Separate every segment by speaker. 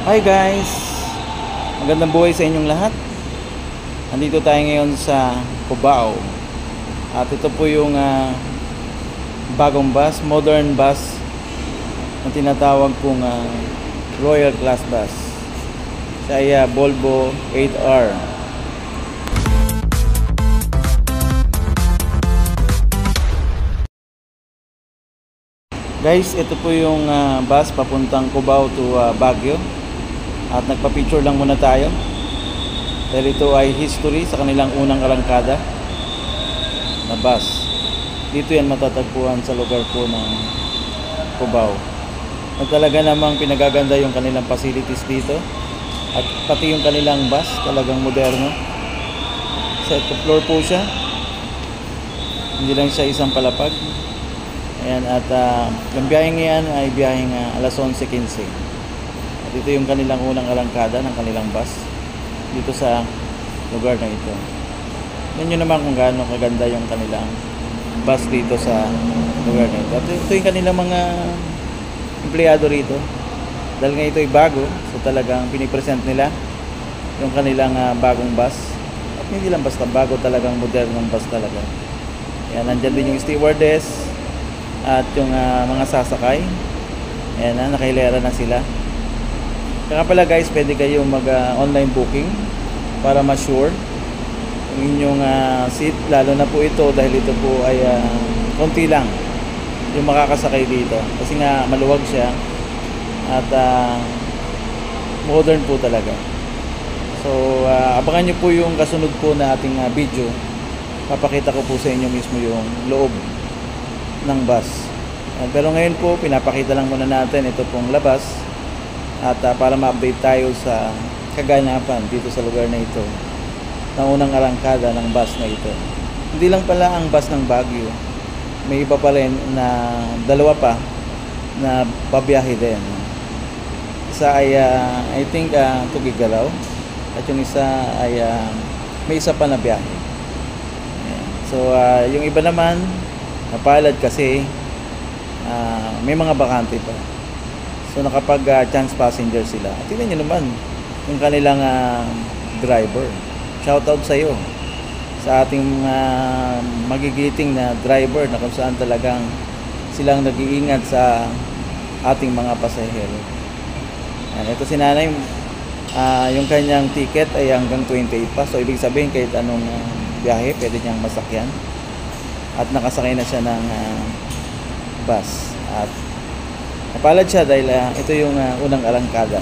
Speaker 1: Hi guys! Magandang buhay sa inyong lahat. Nandito tayo ngayon sa Cubao. At ito po yung bagong bus, modern bus na tinatawag pong Royal Class Bus. Siya ay Volvo 8R. Guys, ito po yung bus papuntang Cubao to Baguio. At nagpa-picture lang muna tayo dahil ito ay history sa kanilang unang arangkada na bus. Dito yan matatagpuan sa lugar po ng Cubao. At talaga namang pinagaganda yung kanilang facilities dito. At pati yung kanilang bus talagang moderno. Second floor po siya. Hindi lang siya isang palapag. Ayan, at yung biyaheng yan ay biyaheng alas 11:15. At ito yung kanilang unang arangkada ng kanilang bus dito sa lugar na ito. Yan nyo naman kung gaano kaganda yung kanilang bus dito sa lugar na ito. At ito yung kanilang mga empleyado rito. Dahil nga ito ay bago, so talagang pinipresent nila yung kanilang bagong bus. At hindi lang basta bago, talagang modernong bus talaga. Yan, nandyan din yung stewardess at yung mga sasakay. Ayan, nakahilera na sila. Kaya pala guys, pwede kayo mag online booking para ma-sure yung inyong seat, lalo na po ito dahil ito po ay konti lang yung makakasakay dito kasi nga maluwag siya at modern po talaga. So abangan nyo po yung kasunod po na ating video. Papakita ko po sa inyo mismo yung loob ng bus. Pero ngayon po pinapakita lang muna natin ito pong labas at para ma-update tayo sa kaganapan dito sa lugar na ito ng unang arangkada ng bus na ito. Hindi lang pala ang bus ng Baguio, may iba pa rin na dalawa pa na pabiyahe din. Isa ay I think Tugigaraw at yung isa ay may isa pa na biyahe. So yung iba naman napalad kasi may mga bakante pa. So nakapag chance passenger sila. Tingnan nyo naman yung kanilang driver. Shout out sa iyo sa ating magigiting na driver na kung saan talagang silang nag-iingat sa ating mga pasahero. Ito si nanay, yung kanyang ticket ay hanggang 28 pa. So ibig sabihin kahit anong biyahe pwede niyang masakyan. At nakasakay na siya ng bus. At napalad siya dahil ito yung unang arangkada.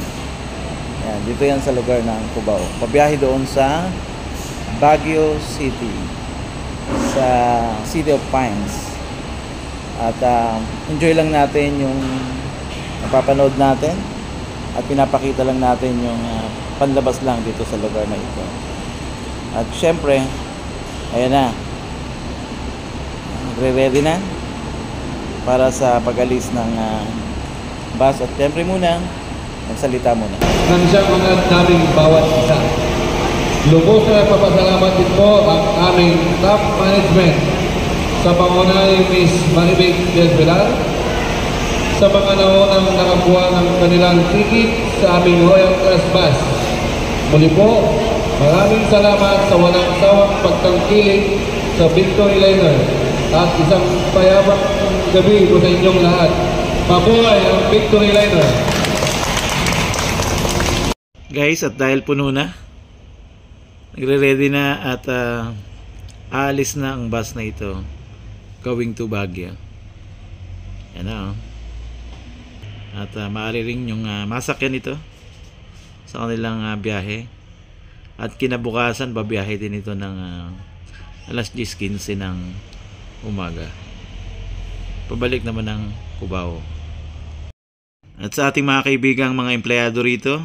Speaker 1: Yan, dito yan sa lugar ng Cubao. Pabiyahe doon sa Baguio City, sa City of Pines. At enjoy lang natin yung napapanood natin at pinapakita lang natin yung panlabas lang dito sa lugar na ito. At syempre, ayan na, nagre-ready na para sa pag-alis ng bus. At syempre muna magsalita muna
Speaker 2: nang siyang mga naming bawat isa. Lubos na papasalamat din po ang aming top management sa pangunay Miss Maribig Del Pilar sa mga naunang nakakuha ng kanilang ticket sa aming Royal Class Bus. Muli po, maraming salamat sa walang sawang pagtangkilik sa Victory Liner at isang payapang gabi po sa inyong lahat. Mabuhay ang Victory Liner!
Speaker 1: guys. At dahil puno na, nagre-ready na at aalis na ang bus na ito going to Baguio. Yan na At maaari rin yung masakyan ito sa kanilang biyahe. At kinabukasan babiyahe din ito ng alas 10:15 ng umaga pabalik naman ng Cubao. At sa ating mga kaibigang mga empleyado rito,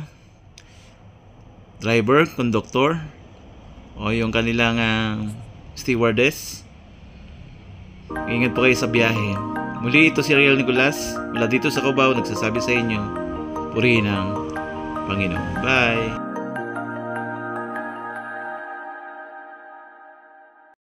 Speaker 1: driver, conductor o yung kanilang stewardess, ingat po kayo sa biyahe. Muli, ito si Real Nicolas mula dito sa Cubao, nagsasabi sa inyo, purihin ang Panginoon. Bye!